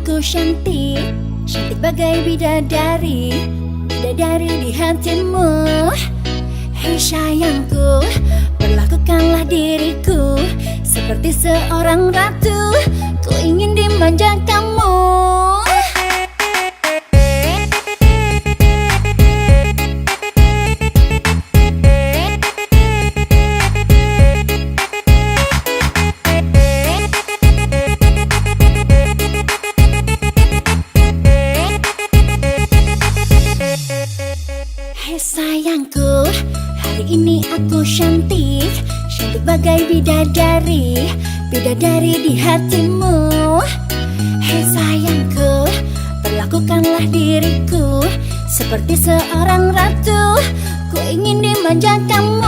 aku cantik, cantik bagai bidadari, bidadari di hatimu. Hei sayangku, perlakukanlah diriku seperti seorang ratu, ku ingin dimanja kamu. Hei sayangku, hari ini aku cantik, cantik bagai bidadari, bidadari di hatimu. Hei sayangku, perlakukanlah diriku seperti seorang ratu, ku ingin dimanja kamu.